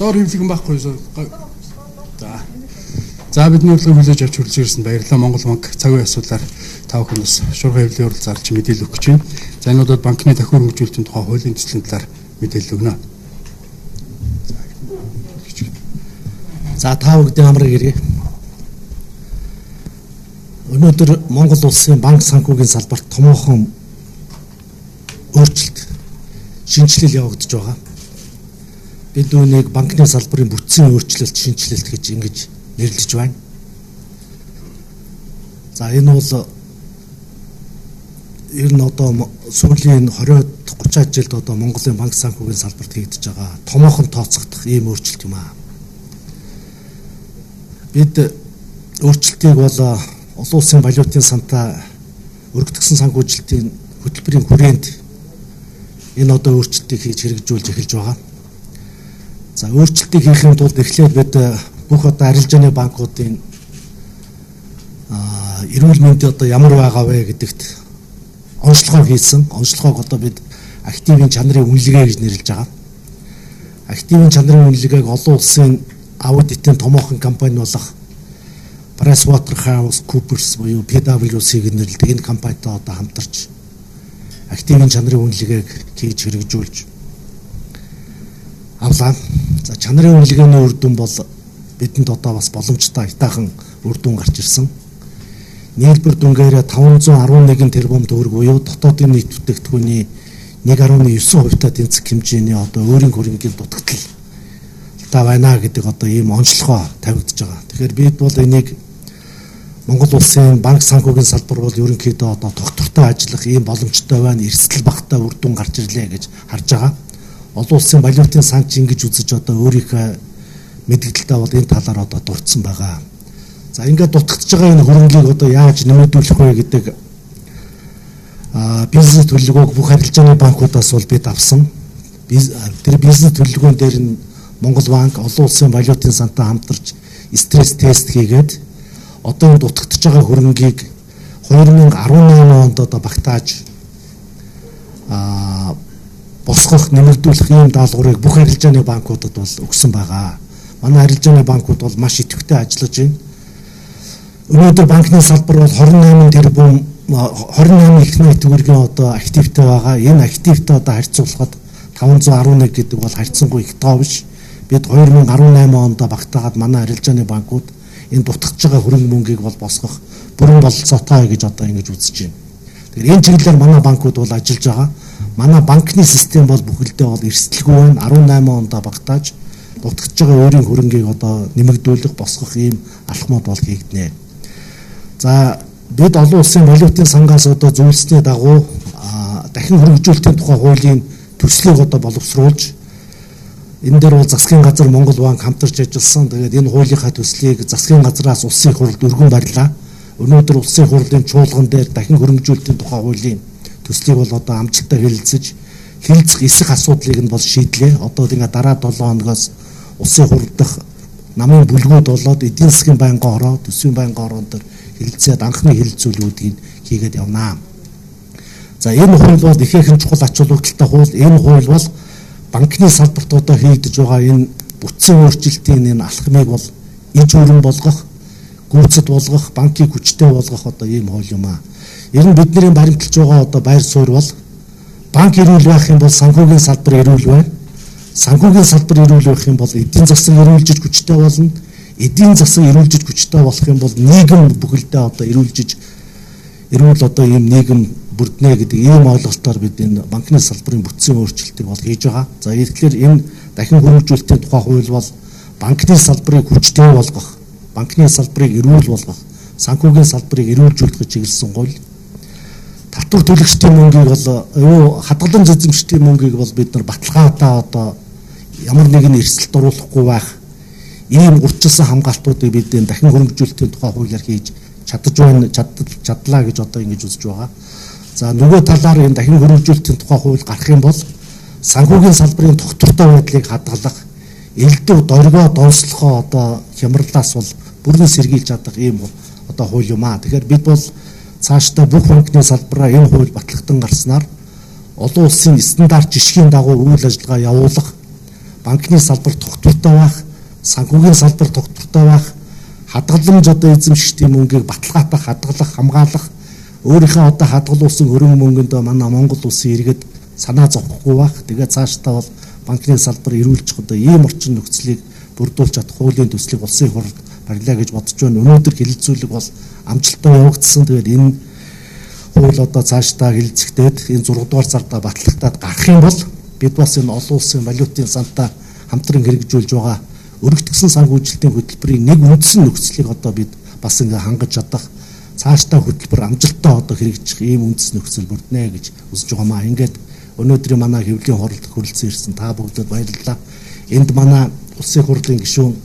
Доор хэвлэгэн байхгүй. За бидний урилгыг хүлээж авч хүрэлцээрсэн баярлалаа. Монгол банк цагийн асуудлаар та бүхнээс шуурга хэвлэлийн уралдаанд ч мэдээлэл өгч байна. За энэ удаад банкны дахин хөрөнгөжүүлэлтийн тухай хуулийн төслийн талаар мэдээлэл өгнө. За та бүгдийн амрыг ирье. Өнөөдөр Монгол улсын банк санхүүгийн салбарт томоохон өөрчлөлт, шинжилэл явагдаж байгаа. Бид үүнийг банкны салбарын бүтцийн өөрчлөлт, шинжилэлт гэж ингэж нэрлэж байна. За энэ бол ер нь одоо сүүлийн 20-30 жилд одоо Монголын банк санхүүгийн салбарт хийгдэж байгаа томоохон тооцогдох ийм өөрчлөлт юм аа. Бид өөрчлөлтийг бол олон улсын валютын сантай өргөдгсөн санхүүжилтийн хөтөлбөрийн хүрээнд энэ одоо өөрчлөлтийг хийж хэрэгжүүлж эхэлж байгаа. За өөрчлөлтийг хийхин тулд эхлээд бид бүх одоо арилжааны банкуудын эрүүл мэнд одоо ямар байгаа вэ гэдэгт онцлогоо хийсэн. Онцлогоог одоо бид активын чанарын үнэлгээ гэж нэрлэж байгаа. Активын чанарын үнэлгээг олон улсын аудитын томоохон компани болох PricewaterhouseCoopers буюу PwC гэж нэрлэдэг энэ компанитай одоо хамтарч активын чанарын үнэлгээг хийж хэрэгжүүлж авлаа. За чанарын үнэлгээний үр дүн бол бидэнд одоо бас боломжтой айтаахан үр дүн гарч ирсэн. Нийлбэр дүнгээр 511 тэрбум төгрөг буюу дотоодын нийт бүтээгдэхүүний 1.9% тэнцэх хэмжээний одоо өөрийн хөрөнгийн дутагдал та байна гэдэг одоо ийм онцлогоо тавигдж байгаа. Тэгэхээр бид бол энийг Монгол улсын банк санхүүгийн салбар бол ерөнхийдөө одоо тогтвортой ажиллах ийм боломжтой байна. Эрсдэл багтаа үр дүн гарч ирлээ гэж харж байгаа. Олон улсын валютын санч ингэж үзэж одоо өөрийнхөө мэдгдэлтэй бол энэ талаар одоо дурдсан байгаа. За ингээд дутагдж байгаа энэ хөрөнгийг одоо яаж нэмэгдүүлэх вэ гэдэг бизнес төлөвлөгөөг бүх арилжааны банкудаас бол бид авсан. Тэр бизнес төлөвлөгөөн дээр нь Монгол банк олон улсын валютын сантай хамтарч стресс тест хийгээд одоо энэ дутагдж байгаа хөрөнгийг 2018 онд одоо багтааж босгох, нэмэгдүүлэх ийм даалгаврыг бүх арилжааны банкудад бол өгсөн байгаа. Манай арилжааны банкуд бол маш идэвхтэй ажиллаж байна. Өнөөдөр банкны салбар бол 28 их найт төгрөгийн одоо активтэй байгаа. Энэ активтэй одоо харьцуулахад 511 гэдэг бол харьцангуй их тоо биш. Бид 2018 онд багтаагаад манай арилжааны банкуд энэ дутагдж байгаа хөрөнгө мөнгийг бол босгох бүрэн бололцоотой гэж одоо ингэж үзэж байна. Тэгэхээр энэ чиглэлээр манай банкуд бол ажиллаж байгаа. Манай банкны систем бол бүхэлдээ бол эрсдэлгүй байна. 18 онд багтааж дутагдж байгаа өөрийн хөрөнгийг одоо нэмэгдүүлэх, босгох ийм алхмууд бол хийгднэ. За бид олон улсын валютын сангаас одоо зөвлөсний дагуу дахин хөрөнгөжүүлэлтийн тухай хуулийн төслийг одоо боловсруулж энэ дээр бол засгийн газар Монгол банк хамтарч ажилласан. Тэгээд энэ хуулийнхаа төслийг засгийн газраас улсын хурлд өргөн барьлаа. Өнөөдөр улсын хурлын чуулган дээр дахин хөрөнгөжүүлэлтийн тухай хуулийн төслийг бол одоо амжилттай хэлэлцэж хэлэлцэх эсэх асуудлыг нь бол шийдлээ. Одоо ингээд дараа 7 хоногоос улсын хурл дахь намын бүлгүүд болоод эдийн засгийн байнгын хороо, төсвийн байнгын хороон дээр хэлэлцээд анхны хэлэлцүүлгүүдийг хийгээд явнаа. За энэ хууль бол ихээхэн чухал ач холбогдолтой хууль. Энэ хууль бол банкны салбарт одоо хийгдэж байгаа энэ бүтцийн өөрчлөлтийн энэ алхмыг бол иж өрн болгох, гүйцэд болгох, банкийг хүчтэй болгох одоо ийм хууль юм аа. Ер нь бидний баримталж байгаа одоо байр суурь бол банк эрүүл байх юм бол санхүүгийн салбар эрүүл байна. Санхүүгийн салбар эрүүл байх юм бол эдийн засаг эрүүлжиж хүчтэй болно. Эдийн засаг эрүүлжиж хүчтэй болох юм бол нийгэм бүхэлдээ одоо эрүүл одоо ийм нийгэм бүрднэ гэдэг ийм ойлголтоор бид энэ банкны салбарын бүтцийн өөрчлөлтийг бол хийж байгаа. За тэгэхээр энэ дахин хөрөнгөжүүлэлтийн тухай хууль бол банкны салбарыг хүчтэй болгох, банкны салбарыг эрүүл болгох, санхүүгийн салбарыг эрүүлжүүлэх чиглэсэн хууль. Татвар төлөгчдийн мөнгийг бол хадгалан эзэмшигчдийн мөнгийг бол бид нар баталгаатай одоо ямар нэгэн эрсдэлд оруулахгүй байх ийм урьдчилсан хамгаалтуудыг бид энэ дахин хөрөнгөжүүлэлтийн тухай хуулиар хийж чадлаа гэж одоо ингэж үзэж байгаа. За нөгөө талаар энэ дахин хөрөнгөжүүлэлтийн тухай хууль гарах юм бол санхүүгийн салбарын тогтвортой байдлыг хадгалах, элдв доргоо донслохоо одоо хямралаас бол бүрэн сэргийлж чадах ийм одоо хууль юм аа. Тэгэхээр бид бол цаашдаа бүх банкны салбараа энэ хууль батлагдсан гарснаар олон улсын стандарт жишгийн дагуу үйл ажиллагаа явуулах, банкны салбар тогтвортой байх, санхүүгийн салбар тогтвортой байх, хадгаламж одоо эзэмшигчдийн мөнгийг баталгаатах, хадгалах, хамгаалах, өөрийнхөө одоо хадгалуулсан хөрөнгө мөнгөнд манай Монгол улсын иргэд санаа зовхгүй байх. Тэгээд цаашдаа бол банкны салбар эрүүлж одоо ийм орчин нөхцөлийг бүрдүүлж чадах хуулийн төслийг улсын хурлд барилаа гэж бодож байна. Өнөөдөр хэлэлцүүлэг бол амжилттай явагдсан. Тэгээд энэ хууль одоо цаашдаа хэлэлцэгдээд энэ 6 дугаар сарда батлагдаад гарах юм бол бид бас энэ олон улсын валютын сантаа хамтран хэрэгжүүлж байгаа өргөтгсөн санхүүжилтийн хөтөлбөрийн нэг үндсэн нөхцөлийг одоо бид бас ингээ хангаж чадах, цаашдаа хөтөлбөр амжилттай одоо хэрэгжих ийм үндсэн нөхцөл бүрднэ гэж үзэж байгаамаа. Ингээд өнөөдрийн манай хэвлэлийн хурлд хүрэлцэн ирсэн та бүгдэд баярлалаа. Энд манай улсын хурлын гишүүн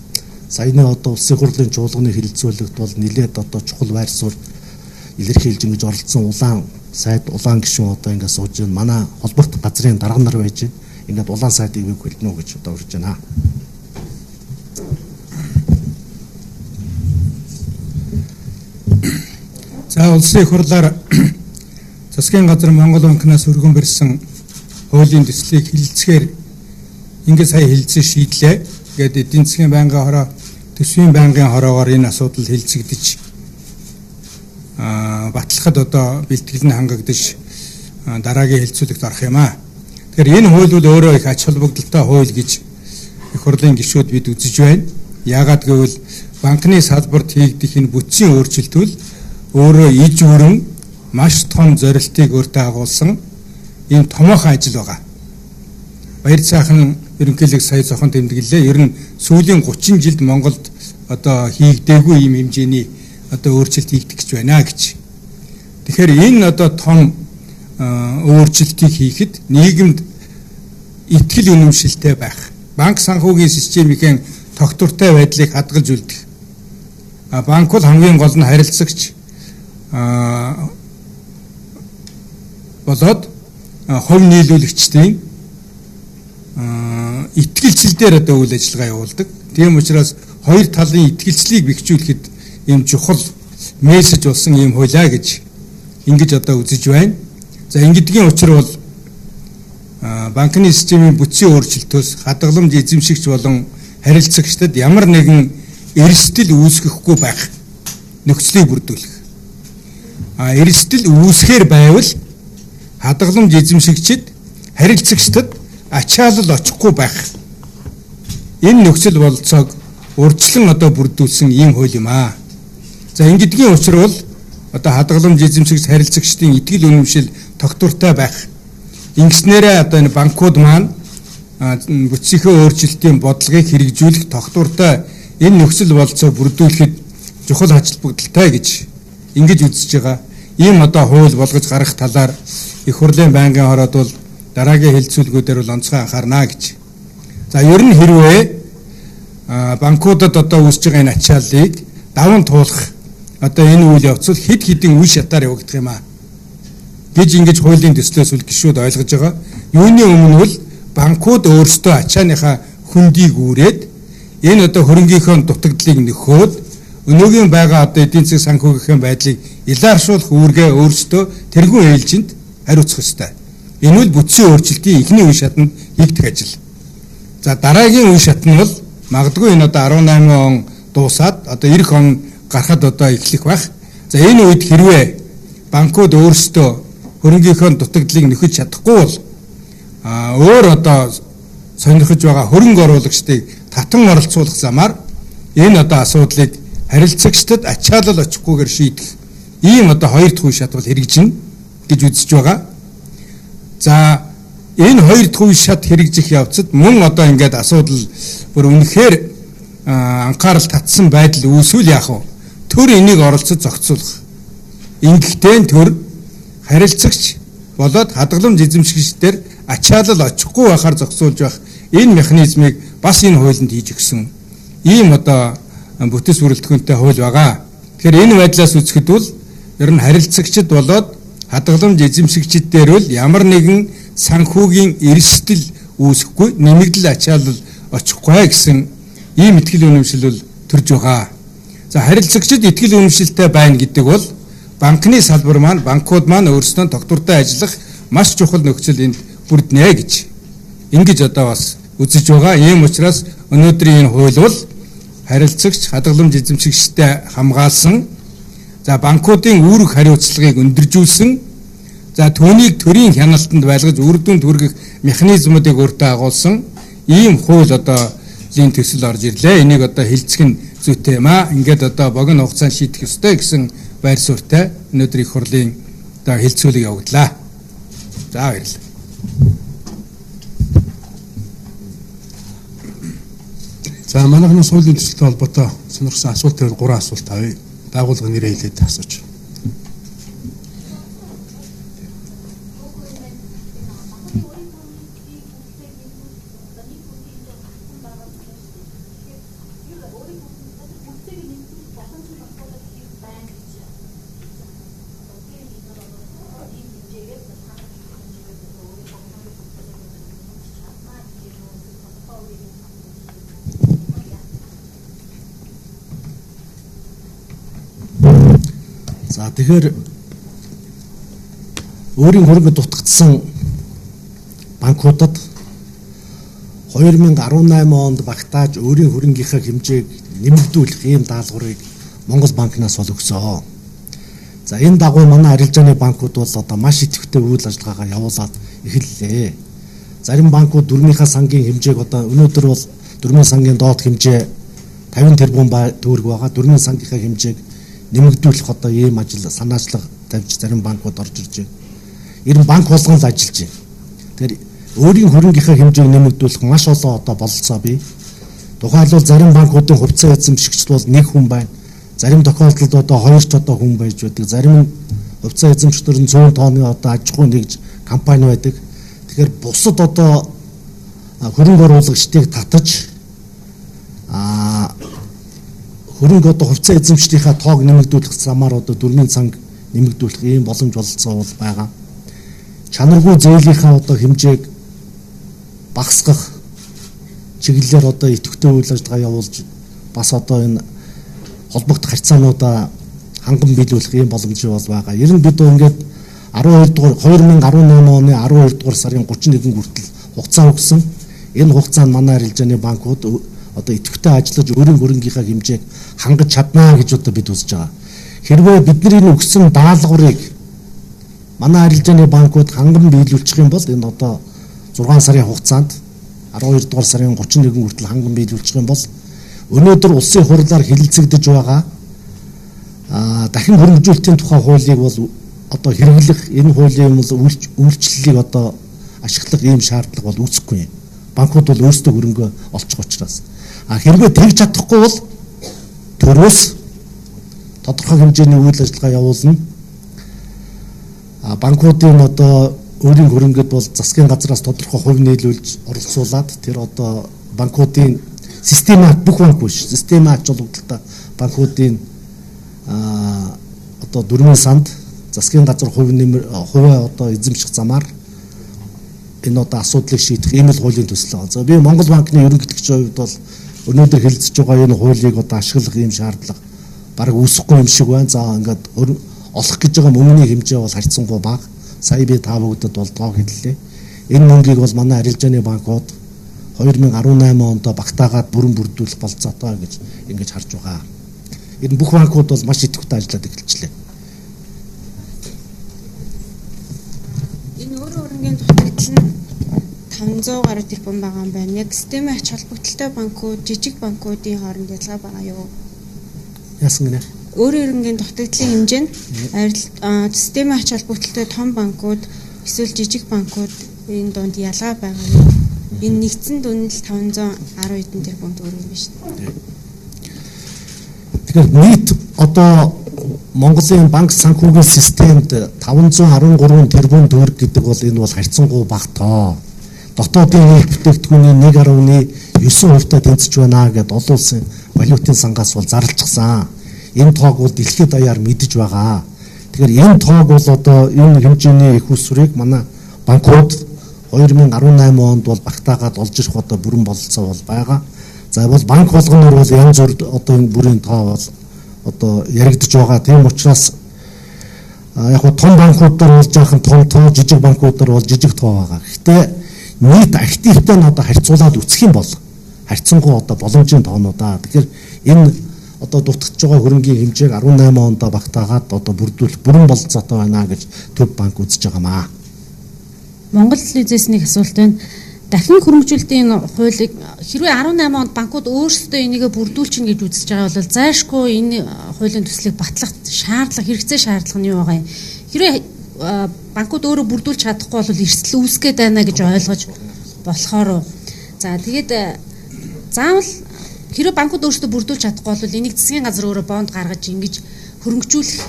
саяны одоо улсын хурлын чуулганы хэлэлцүүлэгт бол нэлээд одоо чухал байр суурь илэрхийлж ингэж оролцсон улаан сайд улаан гишүүн одоо ингээд сууж байна. Манай холбогд газрын дарга нар байж байна. Ингээд улаан сайдыг бий хэлнэ үү гэж одоо урьж байна. За улсын хурлаар засгийн газар Монгол банкнаас өргөн барьсан хуулийн төслийг хэлэлцэхээр ингээд сая хэлэлцэн шийдлээ. Ингээд эдийн засгийн байнгын хороо, төсвийн байнгын хороогоор энэ асуудал хэлэлцэгдэж батлахад одоо бэлтгэл нь хангагдаж дараагийн хэлэлцүүлэгт орох юм аа. Тэгэхээр энэ хууль бол өөрөө их ач холбогдолтой хууль гэж их хурлын гишүүд бид үзэж байна. Яагаад гэвэл банкны салбарт хийгдэх энэ бүтцийн өөрчлөлтөл өөрөө иж өрн маш том зорилтыг өөртөө агуулсан ийм томоохон ажил байгаа. Баяр цаахан ерөнхийлөг сая зохон тэмдэглэлээ. Ер нь сүүлийн 30 жилд Монголд одоо хийгдээгүй ийм хэмжээний одоо өөрчлөлт хийгдэх гэж байна гэж. Тэгэхээр энэ одоо том өөрчлөлтийг хийхэд нийгэмд итгэл үнэмшилтэй байх, банк санхүүгийн системийн тогтвортой байдлыг хадгалж үлдэх. Банк бол хамгийн гол нь харилцагч болоод хувь нийлүүлэгчдийн итгэлцэл дээр одоо үйл ажиллагаа явуулдаг. Тийм учраас хоёр талын итгэлцлийг бэхжүүлэхэд ийм чухал мессеж болсон ийм хуулиа гэж ингэж одоо үзэж байна. За ингэдгийн учир бол банкны системийн бүтцийн өөрчлөлтөөс хадгаламж эзэмшигч болон харилцагчдад ямар нэгэн эрсдэл үүсгэхгүй байх нөхцөлийг бүрдүүлэх. Эрсдэл үүсэхээр байвал хадгаламж эзэмшигчид харилцагчдад ачаалал очихгүй байх. Энэ нөхцөл болцоог урьдчилан одоо бүрдүүлсэн ийм хууль юм аа. За ингэдгийн учир бол одоо хадгаламж эзэмшигч харилцагчдын итгэл үнэмшил тогтвортой байх. Ингэснээрээ одоо энэ банкуд маань бүтцийнхээ өөрчлөлтийн бодлогыг хэрэгжүүлэх тогтвортой энэ нөхцөл болцоог бүрдүүлэхэд чухал ач холбогдолтой гэж ингэж үзэж байгаа. Ийм одоо хууль болгож гарах талаар их хурлын байнгын хороод бол дараагийн хэлэлцүүлгүүдээр бол онцгой анхаарна гэж. За ер нь хэрвээ банкудад одоо үүсэж байгаа энэ ачааллыг даван туулах одоо энэ үйл явц бол хэд хэдэн үе шатаар явагдах юм аа гэж ингэж хуулийн төслөөс үл гишүүд ойлгож байгаа. Юуны өмнө бол банкуд өөрсдөө ачааныхаа хөндийг үүрээд энэ одоо хөрөнгийнхөө дутагдлыг нөхөөд өнөөгийн байгаа одоо эдийн засгийн санхүүгийн байдлыг илааршуулах үүргээ өөрсдөө тэргүүн ээлжинд хариуцах ёстой. Энэ бол бүтцийн өөрчлөлтийн эхний үе шатанд хийгдэх ажил. За дараагийн үе шат нь бол магадгүй энэ одоо 18 он дуусаад одоо 90 он гарахад одоо эхлэх байх. За энэ үед хэрвээ банкуд өөрсдөө хөрөнгийнхөө дутагдлыг нөхөж чадахгүй бол өөр одоо сонирхож байгаа хөрөнгө оруулагчдыг татан оролцуулах замаар энэ одоо асуудлыг харилцагчдад ачаалал очихгүйгээр шийдэх ийм одоо хоёр дахь үе шат бол хэрэгжинэ гэж үзэж байгаа. За энэ хоёр дахь үе шат хэрэгжих явцад мөн одоо ингээд асуудал бүр үнэхээр анхаарал татсан байдал үүсвэл яах вэ? Төр энийг оролцож зохицуулах. Ингэхдээ төр харилцагч болоод хадгаламж эзэмшигчдэр ачаалал очихгүй байхаар зохицуулж байх энэ механизмыг бас энэ хуулинд хийж өгсөн ийм одоо бүтэц бүрэлдэхүүнтэй хууль байгаа. Тэгэхээр энэ байдлаас үзэхэд бол ер нь харилцагчд болоод хадгаламж эзэмшигчдээр бол ямар нэгэн санхүүгийн эрсдэл үүсэхгүй, нэмэгдэл ачаалал очихгүй гэсэн ийм итгэл үнэмшил бол төрж байгаа. За харилцагчид итгэл үнэмшилтэй байна гэдэг бол банкны салбар маань, банкуд маань өөрсдөө тогтвортой ажиллах маш чухал нөхцөл энд бүрднэ гэж ингэж одоо бас үзэж байгаа. Ийм учраас өнөөдрийн энэ хууль бол харилцагч, хадгаламж эзэмшигчтэй хамгаалсан, за банкуудын үүрэг хариуцлагыг өндөржүүлсэн, за түүнийг төрийн хяналтанд байлгаж үр дүнд хүргэх механизмуудыг өөртөө агуулсан ийм хууль одоолийн төсөл орж ирлээ. Энийг одоо хэлцэх нь зүйтэй юм аа. Ингээд одоо богино хугацаанд шийдэх ёстой гэсэн байр суурьтай өнөөдөр их хурлын одоо хэлцүүлэг явууллаа. За баярлалаа. За манайхнаас хуулийн төсөлтэй холбоотой сонирхсан асуулт байвал 3 асуулт авъя. Байгууллага нэрээ хэлээд асууж. За тэгэхээр өөрийн хөрөнгөд дутагдсан банкудад 2018 онд багтааж өөрийн хөрөнгийнхаа хэмжээг нэмэгдүүлэх ийм даалгаврыг Монгол банкнаас бол өгсөн. За энэ дагуу манай арилжааны банкуд бол одоо маш идэвхтэй үйл ажиллагаагаа явуулаад эхэллээ. Зарим банкуд дөрмийнхаа сангийн хэмжээг одоо өнөөдөр бол дөрмийн сангийн доод хэмжээ 50 тэрбум төгрөг байгаа. Дөрмийн сангийнхаа хэмжээг нэмэгдүүлэх одоо ийм ажил санаачлага тавьж зарим банкуд орж ирж байна. Ер нь банк болгон л ажиллаж байна. Тэгэхээр өөрийн хөрөнгийнхаа хэмжээг нэмэгдүүлэх маш олон одоо бололцоо бий. Тухайлбал зарим банкуудын хувьцаа эзэмшигчд бол нэг хүн байна. Зарим тохиолдолд одоо хоёр ч одоо хүн байж байдаг. Зарим нь хувьцаа эзэмшигчдэр нь 100 тонны одоо аж ахуй нэгж компани байдаг. Тэгэхээр бусад одоо хөрөнгө оруулагчдыг татаж хөрөнгө одоо хувьцаа эзэмшигчдийнхаа тоог нэмэгдүүлэх замаар одоо дөрмийн цанг нэмэгдүүлэх ийм боломж бололцоо бол байгаа. Чанаргүй зээлийнхаа одоо хэмжээг багасгах чиглэлээр одоо идэвхтэй үйл ажиллагаа явуулж бас одоо энэ холбогдох харьцаануудаа ханган биелүүлэх ийм боломж бол байгаа. Ер нь бид ингээд 2018 оны 12 дугаар сарын 31-нд хүртэл хугацаа өгсөн. Энэ хугацаанд манай арилжааны банкуд одоо идэвхтэй ажиллаж өөрийн хөрөнгийнхаа хэмжээг хангаж чаднаа гэж одоо бид үзэж байгаа. Хэрвээ бидний өгсөн даалгаврыг манай арилжааны банкуд ханган биелүүлчих юм бол энэ одоо 6 сарын хугацаанд 12 дугаар сарын 31 хүртэл ханган биелүүлчих юм бол өнөөдөр улсын хурлаар хэлэлцэгдэж байгаа дахин хөрөнгөжүүлэлтийн тухай хуулийг бол одоо хэрэглэх энэ хуулийн үйлчлэлийг одоо ашиглах ийм шаардлага бол үүсэхгүй юм. Банкуд бол өөрсдөө хөрөнгө олчих учраас хэрвээ тэгж чадахгүй бол төрөөс тодорхой хэмжээний үйл ажиллагаа явуулна. Банкуудын одоо өөрийн хөрөнгөд бол засгийн газраас тодорхой хувь нийлүүлж оролцуулаад тэр одоо банкуудын системат бүх банк биш системат жолгодолтой банкуудын одоо дөрмийн санд засгийн газар хувиа одоо эзэмших замаар энэ одоо асуудлыг шийдэх ийм л хуулийн төсөл байгаа. За би Монгол банкны ерөнхийлөгчийн хувьд бол өнөөдөр хэлэлцэж байгаа энэ хуулийг одоо ашиглах ийм шаардлага бараг үүсэхгүй юм шиг байна. За ингээд олох гэж байгаа мөнгөний хэмжээ бол харьцангуй бага. Сая би та бүгдэд бол тоог хэллээ. Энэ мөнгийг бол манай арилжааны банкуд 2018 онд багтаагаад бүрэн бүрдүүлэх болцоотой гэж ингэж харж байгаа. Энэ бүх банкуд бол маш идэвхтэй ажиллаад эхэлжлээ. Энэ өөрийн дутагдал нь 500 гаруй тэрбум байгаа юм байна. Яг системийн ач холбогдолтой банкуд, жижиг банкуудын хооронд ялгаа байгаа юу? Яасан гинэ? Өөрийн дутагдлын хэмжээ нь системийн ач холбогдолтой том банкуд эсвэл жижиг банкуд энэ донд ялгаа байгаа юу? Энэ нэгдсэн дүн л 510 хэдэн тэрбум төгрөг юм биш үү? Тэгэхээр нийт одоо Монголын банк санхүүгийн системд 513 тэрбум төгрөг гэдэг бол энэ бол харьцангуй бага тоо. Дотоодын нийт бүтээгдэхүүний 1.9% тэнцэж байна гэдээ олон улсын валютын сангаас бол зарлчихсан. Энэ тоог бол дэлхийд даяар мэдэж байгаа. Тэгэхээр энэ тоог бол одоо энэ хэмжээний их усрыг манай банкуд 2018 онд бол багтаагаад олж ирэх одоо бүрэн бололцоо бол байгаа. За бол банк болгоноор бол янз бүр одоо энэ бүрийн тоо бол одоо яригдж байгаа. Тийм учраас яг хөө том банкудаар бол жаахан том тоо, жижиг банкудаар бол жижиг тоо байгаа. Гэхдээ нийт активтэй нь одоо харьцуулаад үсэх юм бол харьцангуй одоо боломжийн тоонуудаа. Тэгэхээр энэ одоо дутагдж байгаа хөрөнгийн хэмжээг 18 онд багтаагаад одоо бүрэн бололцоотой байна гэж төв банк үзэж байгаамаа. Монгол Лизээс нэг асуулт байна. Дахин хөрөнгөжүүлэлтийн хуулийг хэрвээ 18 онд банкуд өөрсдөө энийгээ бүрдүүлчихнэ гэж үзэж байгаа бол зайлшгүй энэ хуулийн төслийг батлах хэрэгцээ шаардлага нь юу байгаа юм? Хэрвээ банкуд өөрөө бүрдүүлж чадахгүй бол эрсдэл үүсгээд байна гэж ойлгож болохоор за тэгээд заавал хэрвээ банкуд өөрсдөө бүрдүүлж чадахгүй бол энийг засгийн газар өөрөө бонд гаргаж ингэж хөрөнгөжүүлэх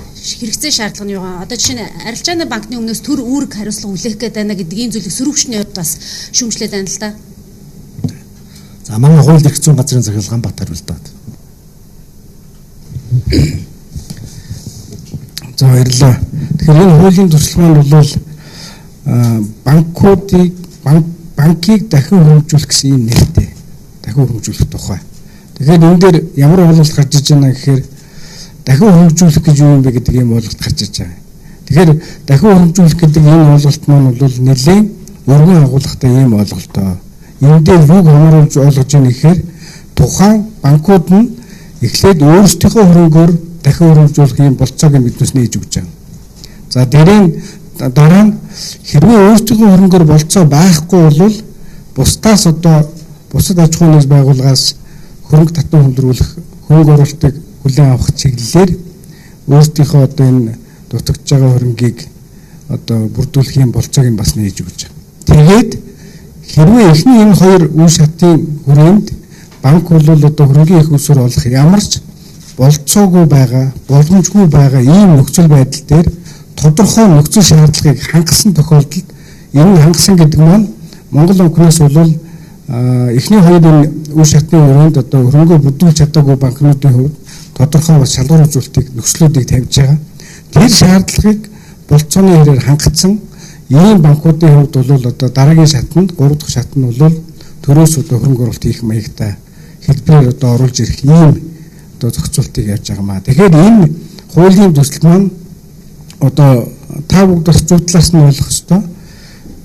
хэрэгцээ шаардлага нь юу вэ? Одоо жишээ нь арилжааны банкны өмнөөс төр үүрэг хариуцлага үлээх гээд байна гэдэг ийм зүйлийг сөрөгчний хувьд бас шүүмжлээд байна л да. За манай хууль эрх зүйн газрын захирал Бат хариултаад. За баярлалаа. Тэгэхээр энэ хуулийн туршлаганд бол банкыг дахин хөрөнгөжүүлэх гэсэн юм нэртэй. Дахин хөрөнгөжүүлэх тухай. Тэгэхээр энэ дээр ямар ойлголт гарч иж байна гэхээр дахин хөрөнгөжүүлэх гэж юу юм бэ гэдэг ийм ойлголт гарч иж байгаа. Тэгэхээр дахин хөрөнгөжүүлэх гэдэг энэ ойлголт маань бол нэлээд өргөн агуулгатай ийм ойлголтоо. Энэ дээр юуг хамруулж ойлгож байна гэхээр тухайн банкуд нь эхлээд өөрсдийнхөө хөрөнгөөр дахин хөрөнгөжүүлэх ийм болцоог биднээс нээж өгч байгаа. За дараа нь хэрвээ өөрсдийнхөө хөрөнгөөр болцоо байхгүй бол бусдаас одоо бусад аж ахуйн нэгж байгууллагаас хөрөнгө татвар хөндрүүлэх хөрөнгө оруулалтыг хүлээн авах чиглэлээр өөрсдийнхөө одоо энэ дутагдж байгаа хөрөнгийг одоо бүрдүүлэх юм болцоог нь бас нээж өгч байгаа. Тэгээд хэрвээ эхний энэ хоёр үе шатын хүрээнд банк бол одоо хөрөнгийн их усүр олох ямар ч болцоогүй байгаа, боломжгүй байгаа ийм нөхцөл байдал дээр тодорхой нөхцөл шаардлагыг хангасан тохиолдолд энэ хангасан гэдэг маань Монгол банкнаас бол эхний хоёр энэ үе шатны өрөөнд одоо хөрөнгөө бүрдүүлж чадаагүй банкнуудын хувьд тодорхой бас шалгуур үзүүлэлтийг нөхцлүүдийг тавьж байгаа. Тэр шаардлагыг болцооны хэрээр хангацсан ийм банкуудын хувьд бол одоо дараагийн шатнд 3 дахь шат нь бол төрөөс одоо хөрөнгө оруулалт хийх маягтай хэлбэрээр одоо оруулж ирэх ийм одоо зохицуултыг явьж байгаамаа. Тэгэхээр энэ хуулийн төсөл маань одоо та бүгд бас зөв талаас нь ойлгох ёстой.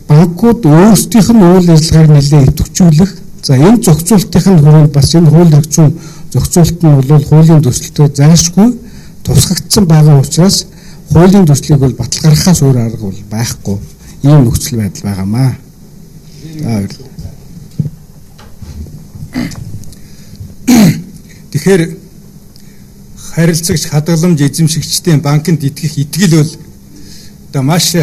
Банкуд өөрсдийнх нь үйл ажиллагааг нэлээд идэвхжүүлэх. За энэ зохицуултын хүрээнд бас энэ хууль эрх зүйн зохицуулт нь бол хуулийн төслөөр зайлшгүй тусгагдсан байгаа учраас хуулийн төслийг бол батал гаргахаас өөр арга бол байхгүй. Ийм нөхцөл байдал байгаамаа. Тэгэхээр харилцагч хадгаламж эзэмшигчдийн банкнд итгэх итгэл бол одоо маш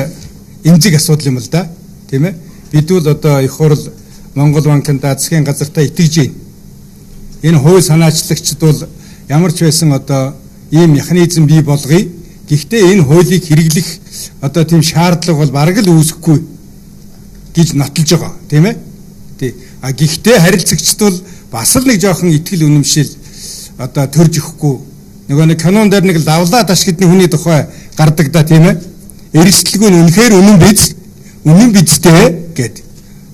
эмзэг асуудал юм л да. Тийм ээ. Бид бол одоо их хурл Монгол банкнд засгийн газартаа итгэж байна. Энэ хууль санаачлагчид бол ямар ч байсан одоо ийм механизм бий болгоё. Гэхдээ энэ хуулийг хэрэглэх одоо тийм шаардлага бол бараг л үүсэхгүй гэж нотолж байгаа. Тийм ээ. Тий. А гэхдээ харилцагчид бол бас л нэг жоохон итгэл үнэмшил одоо төрж ихгүй. Нөгөө нэг канон дээр нэг лавлаа ташгидны хүний тухай гардаг да тийм ээ. Эрсдэлгүй нь үнэхээр үнэн бидтэй гэд.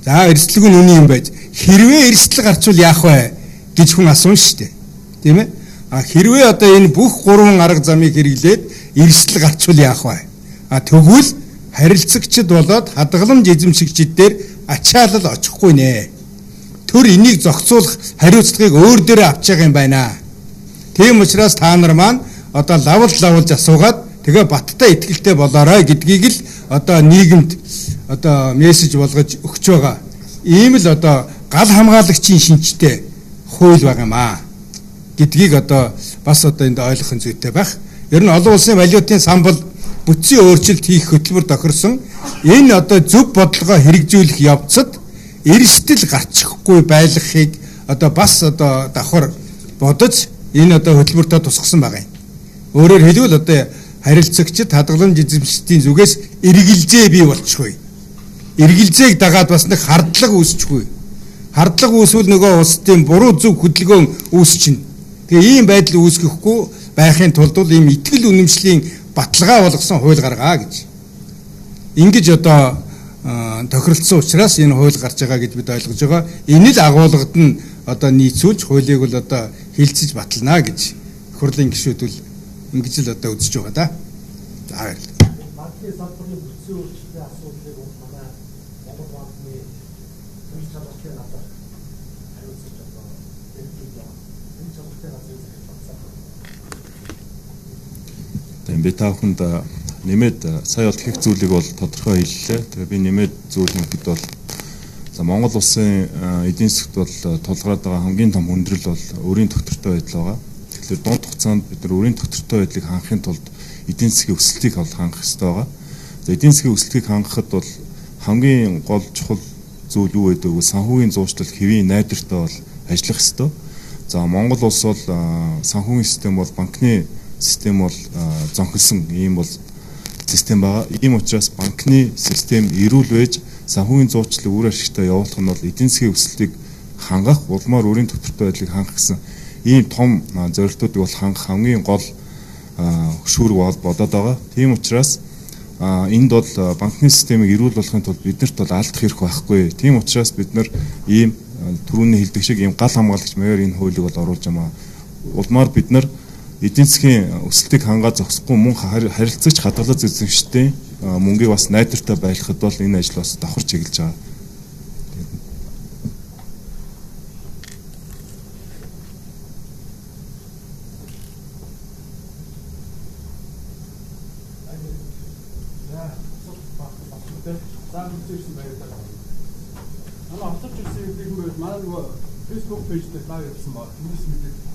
За эрсдэлгүй нь үнэн юм байж. Хэрвээ эрсдэл гарчвал яах вэ гэж хүн асууна шүү дээ. Тийм ээ. А хэрвээ одоо энэ бүх 3 арга замыг хэрэглээд эрсдэл гарчвал яах вэ? А тэгвэл харилцагчид болоод хадгаламж эзэмшигчдээр ачаалал очихгүй нэ. Төр энийг зохицуулах хариуцлагыг өөр дээрээ авч байгаа юм байна. Тийм учраас та нар маань одоо лавлж асуугаад тэгээ баттай итгэлтэй болоорой гэдгийг л одоо нийгэмд одоо мессеж болгож өгч байгаа. Ийм л одоо гал хамгаалагчийн шинжтэй хууль байгаа юм аа гэдгийг одоо бас одоо энд ойлгох зүйтэй байх. Ер нь олон улсын валютын самбал бүтцийн өөрчлөлт хийх хөтөлбөр тохирсон энэ одоо зөв бодлогоо хэрэгжүүлэх явцад эрсдэл гарчихгүй байлгахыг одоо бас одоо давхар бодож энэ одоо хөтөлбөртөө тусгасан байгаа юм. Өөрөөр хэлбэл одоо харилцагчид хадгаламж эзэмшигчдийн зүгээс эргэлзээ бий болчихгүй. Эргэлзээг дагаад бас нэг хардлага үүсчихгүй. Хардлага үүсвэл нөгөө улсдын буруу зөв хөдөлгөөн үүсчихнэ. Тэгээ ийм байдал үүсгэхгүй байхын тулд ийм итгэл үнэмшлийн баталгаа болгосон хууль гаргаа гэж. Ингэж одоо тохиролцсон учраас энэ хууль гарч байгаа гэж бид ойлгож байгаа. Энэ л агуулгад нь одоо нийцүүлж хуулийг бол одоо хилцэж батална гэж хурлын гишүүд бол ингэж л одоо үзэж байгаа да. За баярлалаа. Банкны салбарын бүтцийн өөрчлөлтийн асуудлыг манай Монгол банкны Тэгээд би та бүхэнд нэмээд сая бол их зүйлийг бол тодорхой хэллээ. Тэгээд би нэмээд зүйл нөхөд бол за Монгол улсын эдийн засгт бол тулгараад байгаа хамгийн том хүндрэл бол өрийн тогтвортой байдал байгаа. Тэгэхээр дунд хугацаанд бид нар өрийн тогтвортой байдлыг хангахын тулд эдийн засгийн өсөлтийг хангах хэрэгтэй байгаа. За эдийн засгийн өсөлтийг хангахад бол хамгийн гол чухал зүйл юу гэдэг вэ? Санхүүгийн зуучлал хэвийн найдвартай бол ажиллах хэрэгтэй. За Монгол улс бол санхүүгийн систем бол банкны систем бол зонхилсон ийм бол систем байгаа. Ийм учраас банкны систем эрүүл байж санхүүгийн зуучлалыг үр ашигтай явуулах нь бол эдийн засгийн өсөлтийг хангах, улмаар өрийн тогтвортой байдлыг хангах гэсэн ийм том зорилтуудыг бол хангах хамгийн гол хөшүүрэг бодоод байгаа. Тийм учраас энд бол банкны системийг эрүүл болохын тулд биднэрт бол алдах хэрэг байхгүй. Тийм учраас бид нар ийм түрүүний хэлдэг шиг ийм гал хамгаалагч маягаар энэ хуулийг бол оруулж байгаа. Улмаар бид нар эдийн засгийн өсөлтийг хангаа зогсохгүй мөн харилцагч хадгалах эзэмшигчдийн мөнгийг бас найдвартай байлгахад бол энэ ажил бас давхар чиглэж байгаа. Манай Facebook пэйж дээр лайв хийсэн ба хүмүүс мэдээ